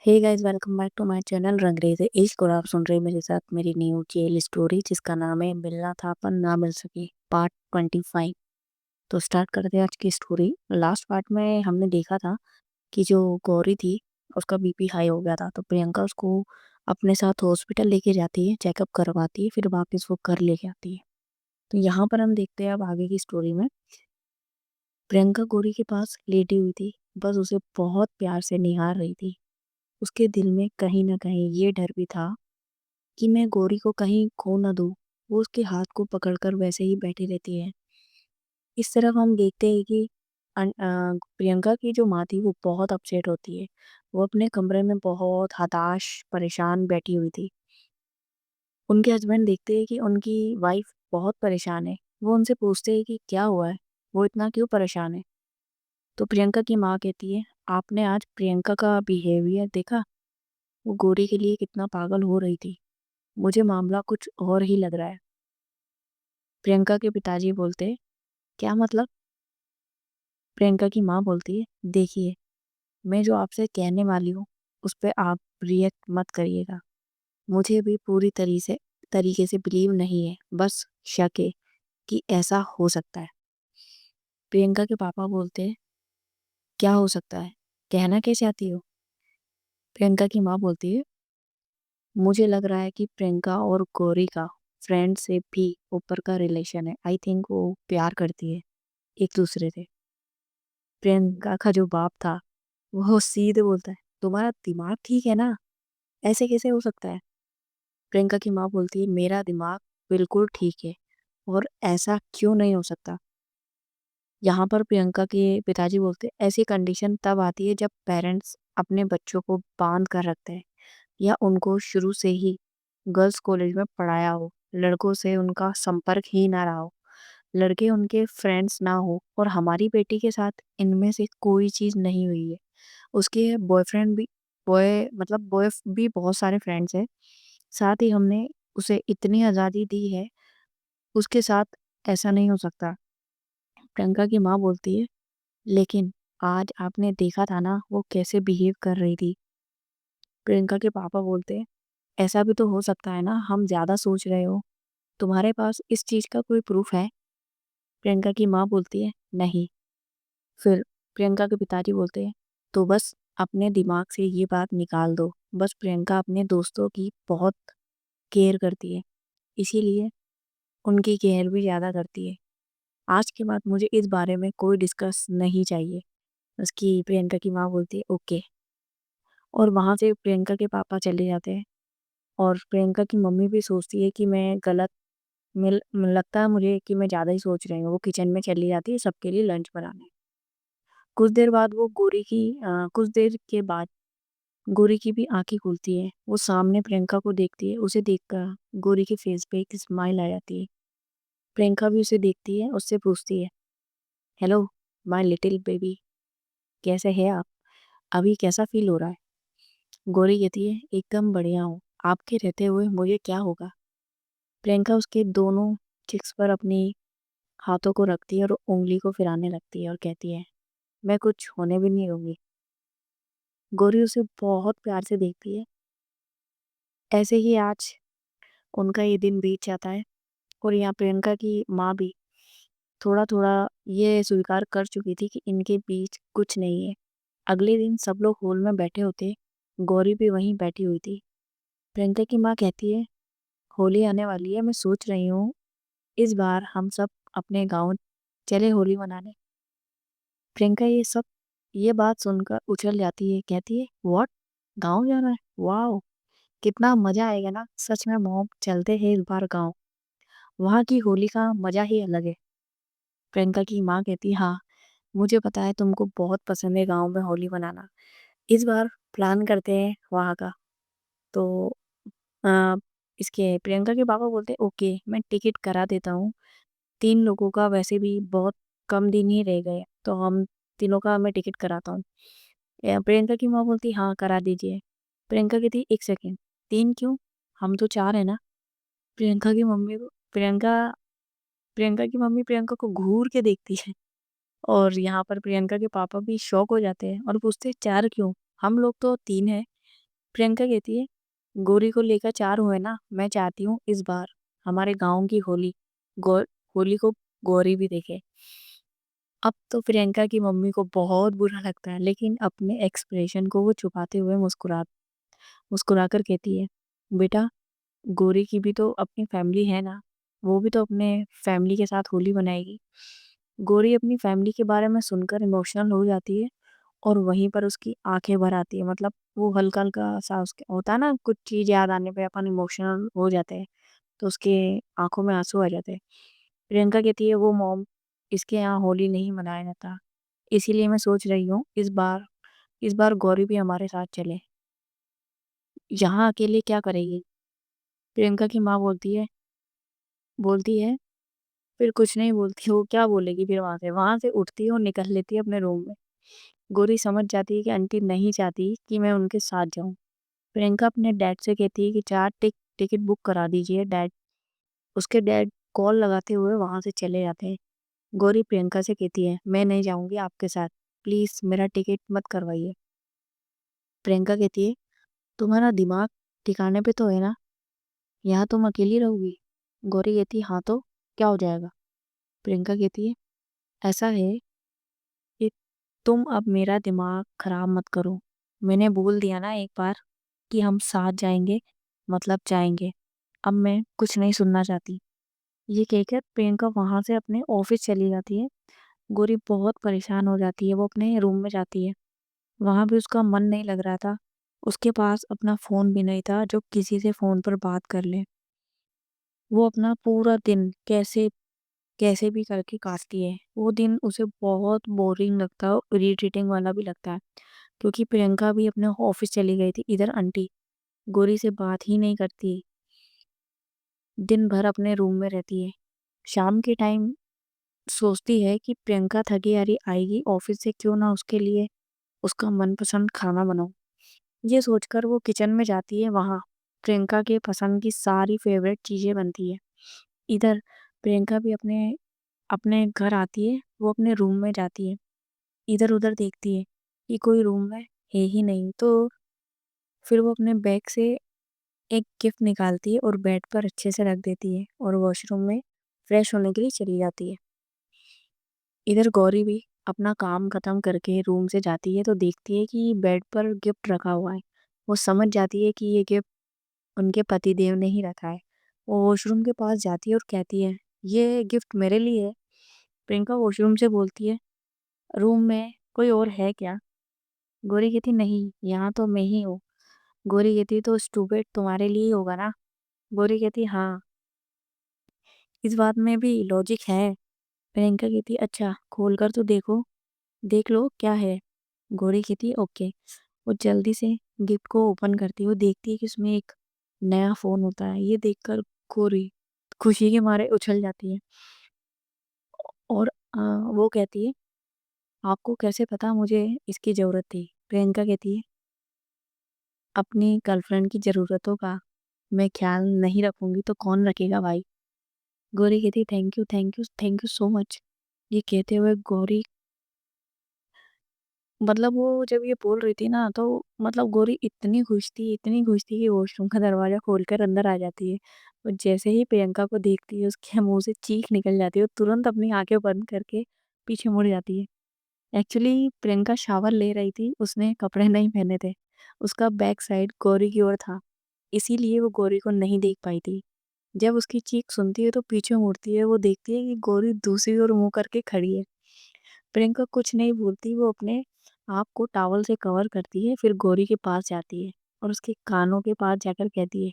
Hey guys, welcome back to my channel Rangrez Ishq. और आप सुन रहे हैं मेरे साथ मेरी न्यू जेल स्टोरी जिसका नाम है मिलना था पर ना मिल सके पार्ट 25। तो स्टार्ट करते हैं आज की स्टोरी। लास्ट पार्ट में हमने देखा था कि जो गौरी थी उसका बीपी हाई हो गया था, तो प्रियंका उसको अपने साथ हॉस्पिटल लेके जाती है, चेकअप करवाती है, फिर वापस वो घर लेके आती है। तो यहाँ पर हम देखते हैं अब आगे की स्टोरी में। प्रियंका गौरी के पास लेटी हुई थी, बस उसे बहुत प्यार से निहार रही थी। उसके दिल में कहीं न कहीं ये डर भी था कि मैं गौरी को कहीं खो ना दूँ। वो उसके हाथ को पकड़कर वैसे ही बैठी रहती है। इस तरफ हम देखते हैं कि प्रियंका की जो माँ थी वो बहुत अपसेट होती है। वो अपने कमरे में बहुत हताश, परेशान बैठी हुई थी। उनके हस्बैंड देखते हैं कि उनकी वाइफ बहुत परेशान है। वो उनसे पूछते हैं कि क्या हुआ है? वो इतना क्यों परेशान है? तो प्रियंका की माँ कहती है, आपने आज प्रियंका का बिहेवियर देखा? वो गौरी के लिए कितना पागल हो रही थी। मुझे मामला कुछ और ही लग रहा है। प्रियंका के पिताजी बोलते, क्या मतलब? प्रियंका की माँ बोलती है, देखिए, मैं जो आपसे कहने वाली हूँ उस पे आप रिएक्ट मत करिएगा। मुझे भी पूरी तरीके से बिलीव नहीं है, बस शक है कि ऐसा हो सकता है। प्रियंका के पापा बोलते, क्या हो सकता है? कहना क्या चाहती हो? प्रियंका की माँ बोलती है, मुझे लग रहा है कि प्रियंका और गौरी का फ्रेंड से भी ऊपर का रिलेशन है। आई थिंक वो प्यार करती है एक दूसरे से। प्रियंका का जो बाप था वो सीधे बोलता है, तुम्हारा दिमाग ठीक है ना? ऐसे कैसे हो सकता है? प्रियंका की माँ बोलती है, मेरा दिमाग बिल्कुल ठीक है और ऐसा क्यों नहीं हो सकता? यहाँ पर प्रियंका के पिताजी बोलते हैं, ऐसी कंडीशन तब आती है जब पेरेंट्स अपने बच्चों को बांध कर रखते हैं या उनको शुरू से ही गर्ल्स कॉलेज में पढ़ाया हो, लड़कों से उनका संपर्क ही ना रहा हो, लड़के उनके फ्रेंड्स ना हो। और हमारी बेटी के साथ इनमें से कोई चीज़ नहीं हुई है। उसके बॉयफ्रेंड भी बॉय भी बहुत सारे फ्रेंड्स हैं। साथ ही हमने उसे इतनी आज़ादी दी है, उसके साथ ऐसा नहीं हो सकता। प्रियंका की माँ बोलती है, लेकिन आज आपने देखा था ना वो कैसे बिहेव कर रही थी। प्रियंका के पापा बोलते हैं, ऐसा भी तो हो सकता है ना, हम ज़्यादा सोच रहे हो। तुम्हारे पास इस चीज़ का कोई प्रूफ है? प्रियंका की माँ बोलती है, नहीं। फिर प्रियंका के पिताजी बोलते हैं, तो बस अपने दिमाग से ये बात निकाल दो। बस प्रियंका अपने दोस्तों की बहुत केयर करती है, इसीलिए उनकी केयर भी ज़्यादा करती है। आज के बाद मुझे इस बारे में कोई डिस्कस नहीं चाहिए। उसकी प्रियंका की माँ बोलती है, ओके। और वहाँ से प्रियंका के पापा चले जाते हैं। और प्रियंका की मम्मी भी सोचती है कि मैं गलत मिल लगता है मुझे कि मैं ज़्यादा ही सोच रही हूँ। वो किचन में चली जाती है सबके लिए लंच बनाने। कुछ देर के बाद गौरी की भी आंखें खुलती है। वो सामने प्रियंका को देखती है। उसे देखकर गौरी के फेस पे एक स्माइल आ जाती है। प्रियंका भी उसे देखती है, उससे पूछती है, हेलो माय लिटिल बेबी, कैसे है आप? अभी कैसा फील हो रहा है? गौरी कहती है, एकदम बढ़िया हूँ। आपके रहते हुए मुझे क्या होगा? प्रियंका उसके दोनों चिक्स पर अपनी हाथों को रखती है और उंगली को फिराने लगती है और कहती है, मैं कुछ होने भी नहीं दूंगी। गौरी उसे बहुत प्यार से देखती है। ऐसे ही आज उनका ये दिन बीत जाता है और यहाँ प्रियंका की माँ भी थोड़ा थोड़ा ये स्वीकार कर चुकी थी कि इनके बीच कुछ नहीं है। अगले दिन सब लोग हॉल में बैठे होते, गौरी भी वहीं बैठी हुई थी। प्रियंका की माँ कहती है, होली आने वाली है, मैं सोच रही हूँ इस बार हम सब अपने गाँव चले होली मनाने। प्रियंका ये बात सुनकर उछल जाती है, कहती है, व्हाट? गाँव जाना है? वाह, कितना मजा आएगा ना। सच में मॉम, चलते हैं इस बार गाँव। वहाँ की होली का मजा ही अलग है। प्रियंका की माँ कहती है, हाँ, मुझे पता है तुमको बहुत पसंद है गाँव में होली मनाना। इस बार प्लान करते हैं वहाँ का। तो अ, इसके प्रियंका के पापा बोलते हैं, ओके, मैं टिकट करा देता हूँ। 3 लोगों का वैसे भी बहुत कम दिन ही रह गए, तो हम तीनों का मैं टिकट कराता हूँ। प्रियंका की माँ बोलती, हाँ, करा दीजिए। प्रियंका कहती, 1 सेकंड, 3 क्यों? हम तो 4 हैं ना। प्रियंका की मम्मी को प्रियंका प्रियंका की मम्मी प्रियंका को घूर के देखती है। और यहाँ पर प्रियंका के पापा भी शॉक हो जाते हैं और पूछते हैं, 4 क्यों? हम लोग तो 3 हैं। प्रियंका कहती है, गोरी को लेकर 4 हुए ना, मैं चाहती हूँ इस बार हमारे गाँव की गौ होली को गौरी भी देखे। अब तो प्रियंका की मम्मी को बहुत बुरा लगता है, लेकिन अपने एक्सप्रेशन को वो छुपाते हुए मुस्कुराकर कहती है, बेटा, गौरी की भी तो अपनी फैमिली है ना, वो भी तो अपने फैमिली के साथ होली मनाएगी। गौरी अपनी फैमिली के बारे में सुनकर इमोशनल हो जाती है और वहीं पर उसकी आंखें भर आती है। मतलब वो हल्का हल्का सा उसके होता है ना, कुछ चीज याद आने पे अपन इमोशनल हो जाते हैं, तो उसके आंखों में आंसू आ जाते हैं। प्रियंका कहती है, वो मॉम, इसके यहाँ होली नहीं मनाया जाता, इसीलिए मैं सोच रही हूँ इस बार गौरी भी हमारे साथ चले। यहाँ अकेले क्या करेगी? प्रियंका की माँ बोलती है, फिर कुछ नहीं बोलती, वो क्या बोलेगी फिर वहां से उठती है और निकल लेती है अपने रूम में। गौरी समझ जाती है कि आंटी नहीं चाहती कि मैं उनके साथ जाऊं। प्रियंका अपने डैड से कहती है कि 4 टिकट बुक करा दीजिए डैड। उसके डैड कॉल लगाते हुए वहां से चले जाते हैं। गौरी प्रियंका से कहती है, मैं नहीं जाऊंगी आपके साथ, प्लीज मेरा टिकट मत करवाइए। प्रियंका कहती है, तुम्हारा दिमाग ठिकाने पे तो है ना, यहाँ तुम अकेली रहोगी? गौरी कहती है, हाँ तो क्या हो जाएगा? प्रियंका कहती है, ऐसा है कि तुम अब मेरा दिमाग खराब मत करो। मैंने बोल दिया ना एक बार कि हम साथ जाएंगे, मतलब जाएंगे। अब मैं कुछ नहीं सुनना चाहती। ये कहकर प्रियंका वहां से अपने ऑफिस चली जाती है। गौरी बहुत परेशान हो जाती है, वो अपने रूम में जाती है। वहां भी उसका मन नहीं लग रहा था। उसके पास अपना फोन भी नहीं था जो किसी से फोन पर बात कर ले। वो अपना पूरा दिन कैसे कैसे भी करके काटती है। वो दिन उसे बहुत बोरिंग लगता है, इरिटेटिंग वाला भी लगता है, क्योंकि प्रियंका भी अपने ऑफिस चली गई थी। इधर आंटी गोरी से बात ही नहीं करती, दिन भर अपने रूम में रहती है। शाम के टाइम सोचती है कि प्रियंका थकी हारी आएगी ऑफिस से, क्यों ना उसके लिए उसका मनपसंद खाना बनाऊं। ये सोचकर वो किचन में जाती है। वहां प्रियंका के पसंद की सारी फेवरेट चीजें बनती है। इधर प्रियंका भी अपने अपने घर आती है। वो अपने रूम में जाती है, इधर उधर देखती है कि कोई रूम में है ही नहीं, तो फिर वो अपने बैग से एक गिफ्ट निकालती है और बेड पर अच्छे से रख देती है और वॉशरूम में फ्रेश होने के लिए चली जाती है। इधर गौरी भी अपना काम खत्म करके रूम से जाती है तो देखती है कि बेड पर गिफ्ट रखा हुआ है। वो समझ जाती है कि ये गिफ्ट उनके पतिदेव ने ही रखा है। वो वॉशरूम के पास जाती है और कहती है, ये गिफ्ट मेरे लिए है। प्रियंका वॉशरूम से बोलती है, रूम में कोई और है क्या? गौरी कहती, नहीं, यहाँ तो मैं ही हूँ। गौरी कहती, तो स्टूपिड तुम्हारे लिए ही होगा ना? गौरी कहती, हाँ, इस बात में भी लॉजिक है। प्रियंका कहती, अच्छा खोल कर तो देखो, देख लो क्या है। गौरी कहती, ओके। वो जल्दी से गिफ्ट को ओपन करती है। वो देखती है कि उसमें एक नया फोन होता है। ये देखकर गौरी खुशी के मारे उछल जाती है और वो कहती है, आपको कैसे पता मुझे इसकी जरूरत थी? प्रियंका कहती है, अपनी गर्लफ्रेंड की जरूरतों का मैं ख्याल नहीं रखूंगी तो कौन रखेगा भाई? गौरी कहती, thank you thank you thank you so much. ये कहते हुए गौरी, मतलब वो जब ये बोल रही थी ना, तो मतलब गौरी इतनी खुश थी कि वॉशरूम का दरवाजा खोलकर अंदर आ जाती है। और जैसे ही प्रियंका को देखती है उसके मुंह से चीख निकल जाती है और तुरंत अपनी आंखें बंद करके पीछे मुड़ जाती है। एक्चुअली प्रियंका शावर ले रही थी, उसने कपड़े नहीं पहने थे। उसका बैक साइड गौरी की ओर था, इसीलिए वो गौरी को नहीं देख पाई थी। जब उसकी चीख सुनती है तो पीछे मुड़ती है। वो देखती है कि गौरी दूसरी ओर मुंह करके खड़ी है। प्रियंका कुछ नहीं बोलती, वो अपने आप को टॉवल से कवर करती है, फिर गौरी के पास जाती है और उसके कानों के पास जाकर कहती है,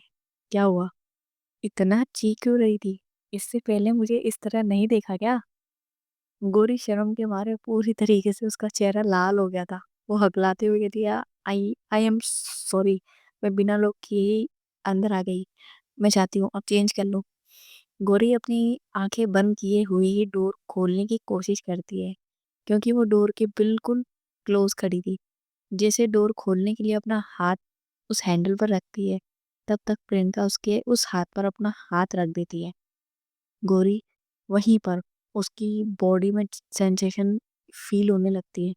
क्या हुआ? इतना चीख क्यों रही थी? इससे पहले मुझे इस तरह नहीं देखा क्या? गौरी शर्म के मारे पूरी तरीके से उसका चेहरा लाल हो गया था। वो हकलाते हुए कहती है, आई आई एम सॉरी, मैं बिना लोग किए ही अंदर आ गई। मैं चाहती हूँ अब चेंज कर लो। गौरी अपनी आंखें बंद किए हुए ही डोर खोलने की कोशिश करती है, क्योंकि वो डोर के बिल्कुल क्लोज खड़ी थी। जैसे डोर खोलने के लिए अपना हाथ उस हैंडल पर रखती है, तब तक प्रियंका उसके उस हाथ पर अपना हाथ रख देती है। गौरी वहीं पर उसकी बॉडी में सेंसेशन फील होने लगती है।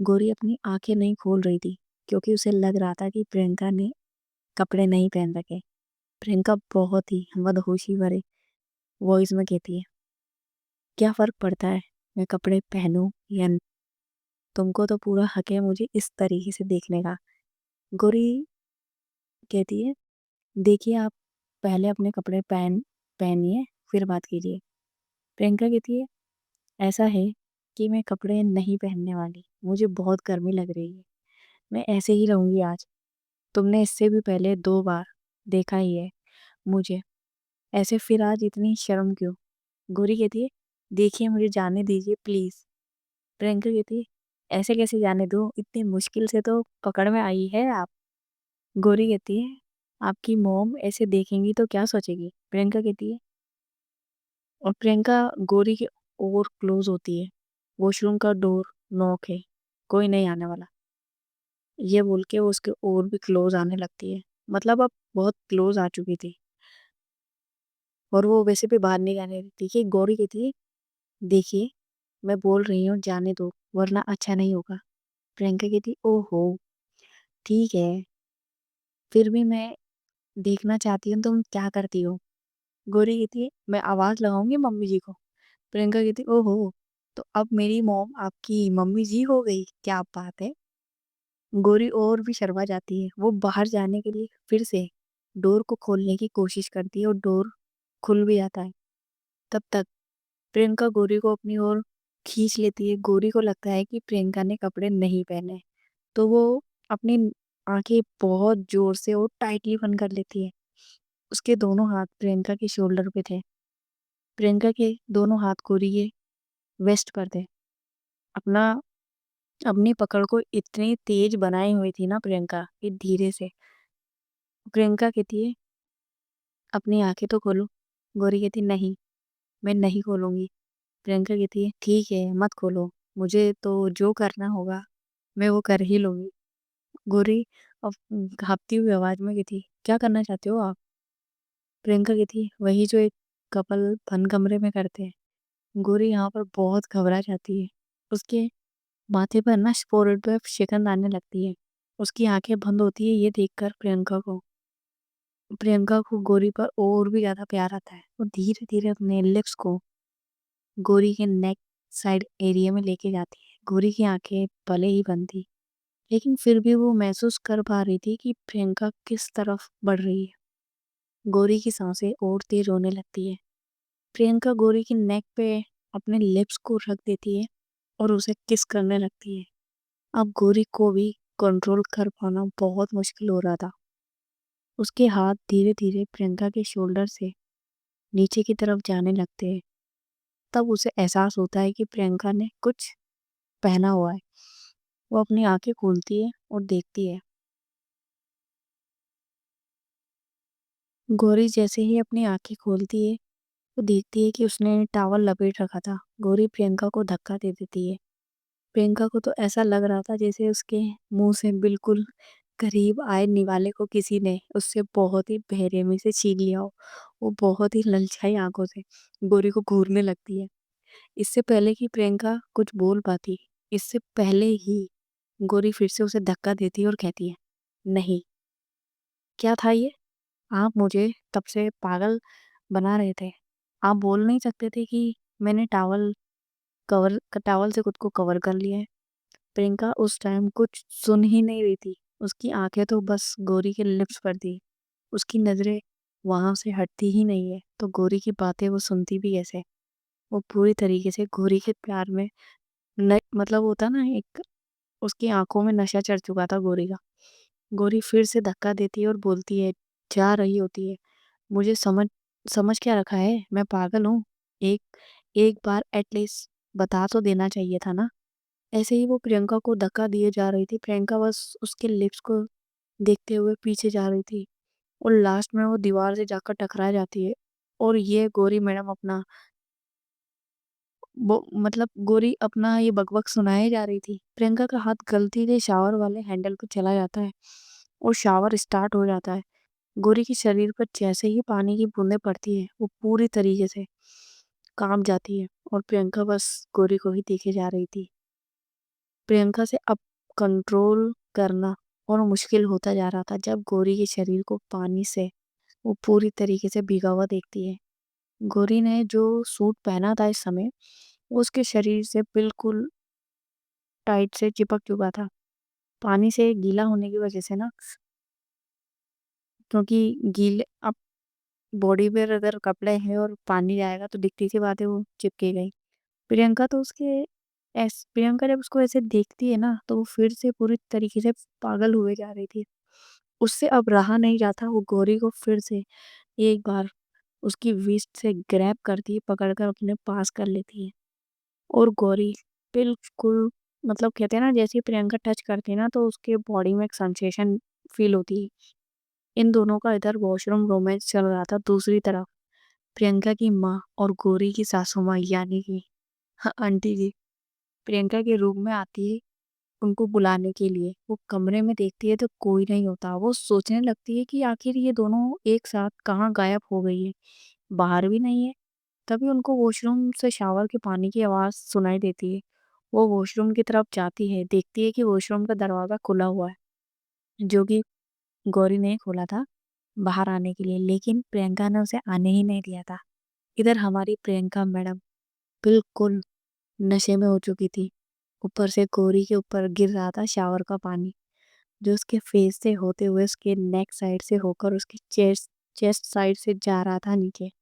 गौरी अपनी आंखें नहीं खोल रही थी, क्योंकि उसे लग रहा था कि प्रियंका ने कपड़े नहीं पहन रखे। प्रियंका बहुत ही मदहोशी भरे वॉइस में कहती है, क्या फर्क पड़ता है मैं कपड़े पहनूं या न? तुमको तो पूरा हक है मुझे इस तरीके से देखने का। गौरी कहती है, देखिए आप पहले अपने कपड़े पहनिए, फिर बात कीजिए। प्रियंका कहती है, ऐसा है कि मैं कपड़े नहीं पहनने वाली, मुझे बहुत गर्मी लग रही है, मैं ऐसे ही रहूंगी आज। तुमने इससे भी पहले 2 बार देखा ही है मुझे ऐसे, फिर आज इतनी शर्म क्यों? गौरी कहती है, देखिए मुझे जाने दीजिए प्लीज। प्रियंका कहती है, ऐसे कैसे जाने दो, इतनी मुश्किल से तो पकड़ में आई है आप। गौरी कहती है, आपकी मॉम ऐसे देखेंगी तो क्या सोचेगी? प्रियंका कहती है, और प्रियंका गौरी के और क्लोज होती है। वॉशरूम का डोर नॉक है, कोई नहीं आने वाला, ये बोल के वो उसके और भी क्लोज आने लगती है। मतलब अब बहुत क्लोज आ चुकी थी और वो वैसे भी बाहर नहीं जाने देती। कि गौरी कहती है, देखिए मैं बोल रही हूँ जाने दो वरना अच्छा नहीं होगा। प्रियंका कहती, ओहो ठीक है, फिर भी मैं देखना चाहती हूँ तुम क्या करती हो। गौरी कहती है, मैं आवाज लगाऊंगी मम्मी जी को। प्रियंका कहती, ओहो तो अब मेरी मॉम आपकी मम्मी जी हो गई, क्या बात है। गौरी और भी शर्मा जाती है। वो बाहर जाने के लिए फिर से डोर को खोलने की कोशिश करती है और डोर खुल भी जाता है। तब तक प्रियंका गौरी को अपनी ओर खींच लेती है। गौरी को लगता है कि प्रियंका ने कपड़े नहीं पहने, तो वो अपनी आंखें बहुत जोर से और टाइटली बंद कर लेती है। उसके दोनों हाथ प्रियंका के शोल्डर पे थे। प्रियंका के दोनों हाथ गौरी के वेस्ट पर थे। अपना अपनी पकड़ को इतनी तेज बनाई हुई थी ना प्रियंका कि धीरे से। प्रियंका कहती है, अपनी आंखें तो खोलो। गौरी कहती, नहीं मैं नहीं खोलूंगी। प्रियंका कहती है, ठीक है मत खोलो, मुझे तो जो करना होगा मैं वो कर ही लूंगी। गौरी अब कांपती हुई आवाज में कहती, क्या करना चाहते हो आप? प्रियंका कहती, वही जो एक कपल बंद कमरे में करते हैं। गौरी यहाँ पर बहुत घबरा जाती है। उसके माथे पर ना फोrehead पे शिकन आने लगती है। उसकी आंखें बंद होती है ये देखकर प्रियंका को गौरी पर और भी ज्यादा प्यार आता है। वो धीरे धीरे अपने लिप्स को गौरी के नेक साइड एरिया में लेके जाती है। गौरी की आंखें भले ही बंद थी, लेकिन फिर भी वो महसूस कर पा रही थी कि प्रियंका किस तरफ बढ़ रही है। गौरी की सांसें और तेज होने लगती है। प्रियंका गौरी की नेक पे अपने लिप्स को रख देती है और उसे किस करने लगती है। अब गौरी को भी कंट्रोल कर पाना बहुत मुश्किल हो रहा था। उसके हाथ धीरे धीरे प्रियंका के शोल्डर से नीचे की तरफ जाने लगते हैं। तब उसे एहसास होता है कि प्रियंका ने कुछ पहना हुआ है। वो अपनी आंखें खोलती है और देखती है। गौरी जैसे ही अपनी आंखें खोलती है वो देखती है कि उसने टॉवल लपेट रखा था। गौरी प्रियंका को धक्का दे देती है। प्रियंका को तो ऐसा लग रहा था जैसे उसके मुंह से बिल्कुल करीब आए निवाले को किसी ने उससे बहुत ही बेरहमी से छीन लिया हो। वो बहुत ही ललचाई आंखों से गौरी को घूरने लगती है। इससे पहले कि प्रियंका कुछ बोल पाती, इससे पहले ही गौरी फिर से उसे धक्का देती है और कहती है, नहीं, क्या था ये? आप मुझे तब से पागल बना रहे थे। आप बोल नहीं सकते थे कि मैंने टॉवल से खुद को कवर कर लिया है। प्रियंका उस टाइम कुछ सुन ही नहीं रही थी। उसकी आंखें तो बस गौरी के लिप्स पर थी। उसकी नजरें वहां से हटती ही नहीं है, तो गौरी की बातें वो सुनती भी कैसे? वो पूरी तरीके से गौरी के प्यार में मतलब होता ना एक, उसकी आंखों में नशा चढ़ चुका था गौरी का। गौरी फिर से धक्का देती है और बोलती है, जा रही होती है, मुझे समझ समझ क्या रखा है, मैं पागल हूँ? एक एक बार एटलीस्ट बता तो देना चाहिए था ना। ऐसे ही वो प्रियंका को धक्का दिए जा रही थी। प्रियंका बस उसके लिप्स को देखते हुए पीछे जा रही थी और लास्ट में वो दीवार से जाकर टकरा जाती है। और ये गौरी मैडम अपना वो मतलब गौरी अपना ये बकबक सुनाए जा रही थी। प्रियंका का हाथ गलती से शावर वाले हैंडल पर चला जाता है और शावर स्टार्ट हो जाता है। गौरी के शरीर पर जैसे ही पानी की बूंदें पड़ती है वो पूरी तरीके से कांप जाती है और प्रियंका बस गौरी को ही देखे जा रही थी। प्रियंका से अब कंट्रोल करना और मुश्किल होता जा रहा था जब गौरी के शरीर को पानी से वो पूरी तरीके से भीगा हुआ देखती है। गौरी ने जो सूट पहना था इस समय, वो उसके शरीर से बिल्कुल टाइट से चिपक चुका था। पानी से गीला होने की वजह से ना, क्योंकि गीले अब बॉडी पर अगर कपड़े हैं और पानी जाएगा तो दिखती सी बात है वो चिपकेगा ही। प्रियंका जब उसको ऐसे देखती है ना, तो वो फिर से पूरी तरीके से पागल हुए जा रही थी। उससे अब रहा नहीं जाता, वो गौरी को फिर से एक बार उसकी विस्ट से ग्रैब करती है, पकड़कर अपने पास कर लेती है। और गौरी बिल्कुल, मतलब कहते हैं ना, जैसे ही प्रियंका टच करती है ना, तो उसके बॉडी में एक सेंसेशन फील होती है। इन दोनों का इधर वॉशरूम रोमांस चल रहा था। दूसरी तरफ प्रियंका की माँ और गौरी की सासू माँ यानी कि आंटी जी प्रियंका के रूम में आती है उनको बुलाने के लिए। वो कमरे में देखती है तो कोई नहीं होता। वो सोचने लगती है कि आखिर ये दोनों एक साथ कहाँ गायब हो गई है, बाहर भी नहीं है। तभी उनको वॉशरूम से शावर के पानी की आवाज़ सुनाई देती है। वो वॉशरूम की तरफ जाती है, देखती है कि वॉशरूम का दरवाज़ा खुला हुआ है, जो कि गौरी ने खोला था बाहर आने के लिए, लेकिन प्रियंका ने उसे आने ही नहीं दिया था। इधर हमारी प्रियंका मैडम बिल्कुल नशे में हो चुकी थी। ऊपर से गौरी के ऊपर गिर रहा था शावर का पानी, जो उसके फेस से होते हुए उसके नेक साइड से होकर उसकी चेस्ट चेस्ट साइड से जा रहा था नीचे।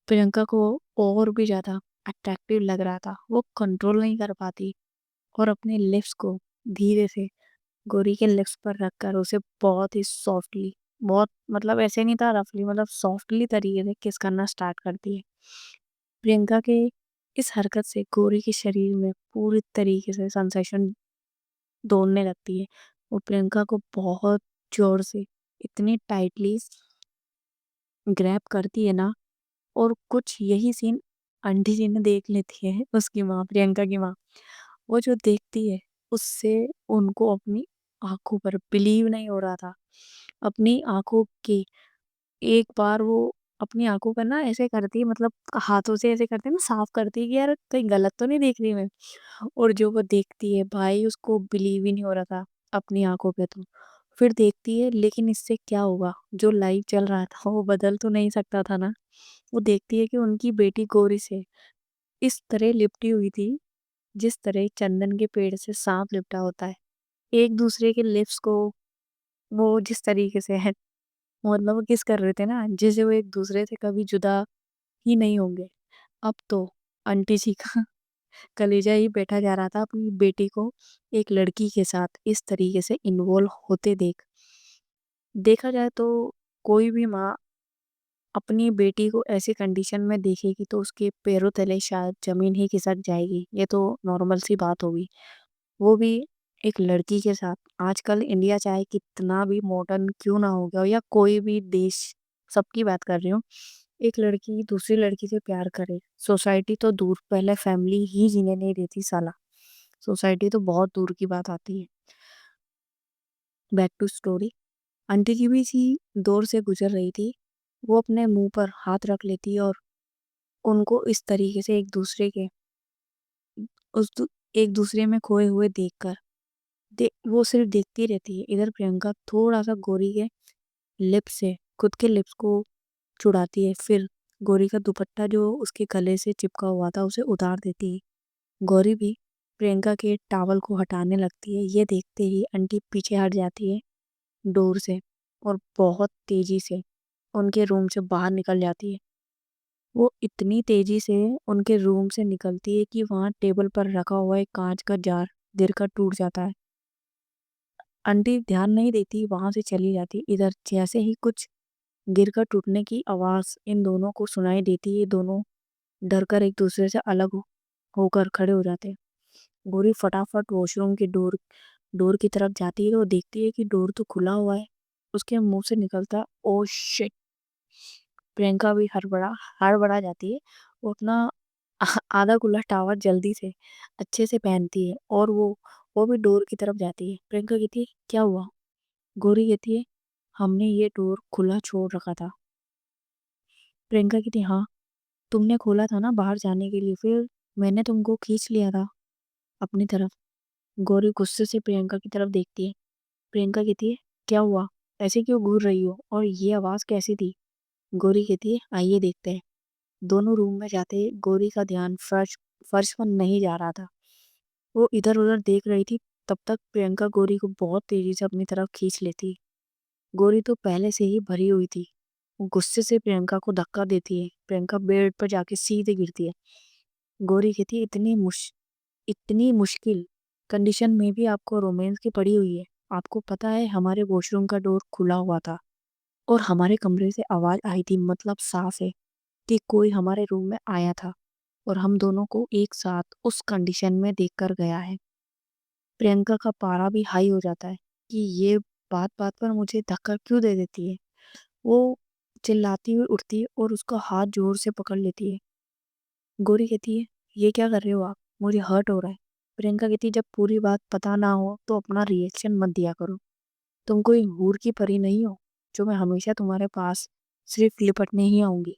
प्रियंका को और भी ज़्यादा अट्रैक्टिव लग रहा था। वो कंट्रोल नहीं कर पाती और अपने लिप्स को धीरे से गौरी के लिप्स पर रखकर उसे बहुत ही सॉफ्टली, बहुत मतलब ऐसे नहीं था रफली, मतलब सॉफ्टली तरीके से किस करना स्टार्ट करती है। प्रियंका के इस हरकत से गौरी के शरीर में पूरी तरीके से सेंसेशन दौड़ने लगती है। वो प्रियंका को बहुत जोर से, इतनी टाइटली ग्रैब करती है ना। और कुछ यही सीन आंटी जी ने देख लेती है, उसकी माँ, प्रियंका की माँ। वो जो देखती है, उससे उनको अपनी आंखों पर बिलीव नहीं हो रहा था। अपनी आंखों की एक बार वो अपनी आंखों पर ना ऐसे करती है, मतलब हाथों से ऐसे करती है ना, साफ करती है कि यार कहीं गलत तो नहीं देख रही मैं। और जो वो देखती है भाई, उसको बिलीव ही नहीं हो रहा था अपनी आंखों पे। तो फिर देखती है, लेकिन इससे क्या होगा, जो लाइव चल रहा था वो बदल तो नहीं सकता था ना। वो देखती है कि उनकी बेटी गौरी से इस तरह लिपटी हुई थी, जिस तरह चंदन के पेड़ से सांप लिपटा होता है। एक दूसरे के लिप्स को वो जिस तरीके से है, मतलब वो किस कर रहे थे ना, जैसे वो एक दूसरे से कभी जुदा ही नहीं होंगे। अब तो आंटी जी का कलेजा ही बैठा जा रहा था अपनी बेटी को एक लड़की के साथ इस तरीके से इन्वॉल्व होते देख। देखा जाए तो कोई भी माँ अपनी बेटी को ऐसी कंडीशन में देखेगी तो उसके पैरों तले शायद जमीन ही खिसक जाएगी। ये तो नॉर्मल सी बात होगी, वो भी एक लड़की के साथ। आजकल इंडिया चाहे कितना भी मॉडर्न क्यों ना हो गया हो, या कोई भी देश, सबकी बात कर रही हूँ, एक लड़की दूसरी लड़की से प्यार करे, सोसाइटी तो दूर, पहले फैमिली ही जीने नहीं देती साला, सोसाइटी तो बहुत दूर की बात आती है। Back to story. Aunty ji भी इसी दौर से गुजर रही थी। वो अपने मुंह पर हाथ रख लेती और उनको इस तरीके से एक दूसरे में खोए हुए देखकर वो सिर्फ देखती रहती है। इधर प्रियंका थोड़ा सा गौरी के लिप्स से खुद के लिप्स को छुड़ाती है, फिर गौरी का दुपट्टा जो उसके गले से चिपका हुआ था उसे उतार देती है। गौरी भी प्रियंका के टॉवल को हटाने लगती है। ये देखते ही आंटी पीछे हट जाती है डोर से और बहुत तेजी से उनके रूम से बाहर निकल जाती है। वो इतनी तेजी से उनके रूम से निकलती है कि वहां टेबल पर रखा हुआ एक कांच का जार गिरकर टूट जाता है। आंटी ध्यान नहीं देती, वहां से चली जाती। इधर जैसे ही कुछ गिरकर टूटने की आवाज इन दोनों को सुनाई देती है, दोनों डर कर एक दूसरे से अलग होकर खड़े हो जाते हैं। गौरी फटाफट वॉशरूम की डोर डोर की तरफ जाती है, तो देखती है कि डोर तो खुला हुआ है। उसके मुंह से निकलता ओ शिट। प्रियंका भी हड़बड़ा जाती है। वो अपना आधा खुला टावल जल्दी से अच्छे से पहनती है और वो भी डोर की तरफ जाती है। प्रियंका कहती है क्या हुआ? गौरी कहती है हमने ये डोर खुला छोड़ रखा था। प्रियंका कहती है हाँ, तुमने खोला था ना बाहर जाने के लिए, फिर मैंने तुमको खींच लिया था अपनी तरफ। गौरी गुस्से से प्रियंका की तरफ देखती है। प्रियंका कहती है, क्या हुआ, ऐसे क्यों घूर रही हो, और ये आवाज कैसी थी? गौरी कहती है, आइए देखते हैं। दोनों रूम में जाते ही गौरी का ध्यान फर्श फर्श पर नहीं जा रहा था। वो इधर उधर देख रही थी। तब तक प्रियंका गौरी को बहुत तेजी से अपनी तरफ खींच लेती। गौरी तो पहले से ही भरी हुई थी। वो गुस्से से प्रियंका को धक्का देती है। प्रियंका बेड पर जाके सीधे गिरती है। गौरी कहती है, इतनी मुश्किल कंडीशन में भी आपको रोमांस की पड़ी हुई है। आपको पता है हमारे वॉशरूम का डोर खुला हुआ था और हमारे कमरे से आवाज आई थी, मतलब साफ है कि कोई हमारे रूम में आया था और हम दोनों को एक साथ उस कंडीशन में देखकर गया है। प्रियंका का पारा भी हाई हो जाता है कि ये बात बात पर मुझे धक्का क्यों दे देती है। वो चिल्लाती हुई उठती है और उसका हाथ जोर से पकड़ लेती है। गौरी कहती है, ये क्या कर रहे हो आप, मुझे हर्ट हो रहा है। प्रियंका कहती है, जब पूरी बात पता ना हो तो अपना रिएक्शन मत दिया करो। तुम कोई हूर की परी नहीं हो जो मैं हमेशा तुम्हारे पास सिर्फ लिपटने ही आऊंगी।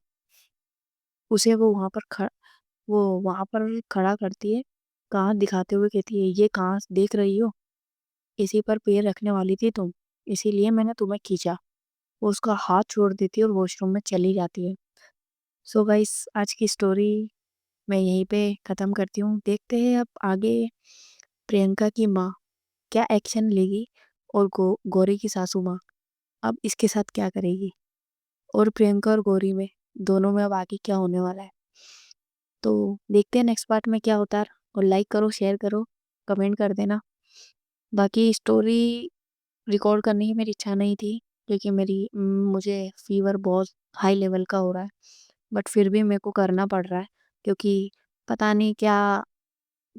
उसे वो वहां पर खड़ा करती है, कहाँ दिखाते हुए कहती है, ये कहाँ देख रही हो, इसी पर पैर रखने वाली थी तुम, इसीलिए मैंने तुम्हें खींचा। वो उसका हाथ छोड़ देती है और वॉशरूम में चली जाती है। सो गाइस, आज की स्टोरी मैं यहीं पे ख़त्म करती हूँ। देखते हैं अब आगे प्रियंका की माँ क्या एक्शन लेगी और गौरी की सासू माँ अब इसके साथ क्या करेगी, और प्रियंका और गौरी में दोनों में अब आगे क्या होने वाला है। तो देखते हैं नेक्स्ट पार्ट में क्या होता है। और लाइक करो, शेयर करो, कमेंट कर देना। बाकी स्टोरी रिकॉर्ड करने की मेरी इच्छा नहीं थी क्योंकि मुझे फीवर बहुत हाई लेवल का हो रहा है। बट फिर भी मेरे को करना पड़ रहा है क्योंकि पता नहीं क्या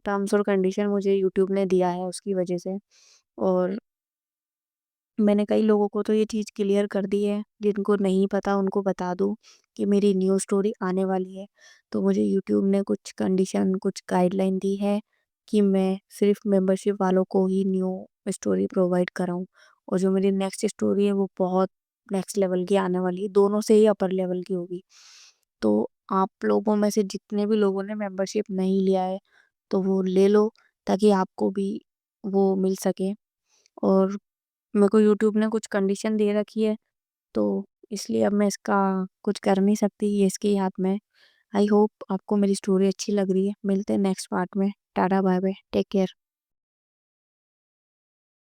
टर्म्स और कंडीशन मुझे यूट्यूब ने दिया है उसकी वजह से। और मैंने कई लोगों को तो ये चीज़ क्लियर कर दी है, जिनको नहीं पता उनको बता दूँ कि मेरी न्यू स्टोरी आने वाली है। तो मुझे यूट्यूब ने कुछ कंडीशन, कुछ गाइडलाइन दी है कि मैं सिर्फ मेंबरशिप वालों को ही न्यू स्टोरी प्रोवाइड कराऊँ। और जो मेरी नेक्स्ट स्टोरी है वो बहुत नेक्स्ट लेवल की आने वाली है, दोनों से ही अपर लेवल की होगी। तो आप लोगों में से जितने भी लोगों ने मेंबरशिप नहीं लिया है तो वो ले लो, ताकि आपको भी वो मिल सके। और मेरे को यूट्यूब ने कुछ कंडीशन दे रखी है, तो इसलिए अब मैं इसका कुछ कर नहीं सकती, ये इसके ही हाथ में है। आई होप आपको मेरी स्टोरी अच्छी लग रही है। मिलते हैं नेक्स्ट पार्ट में। Tata bye bye, take care.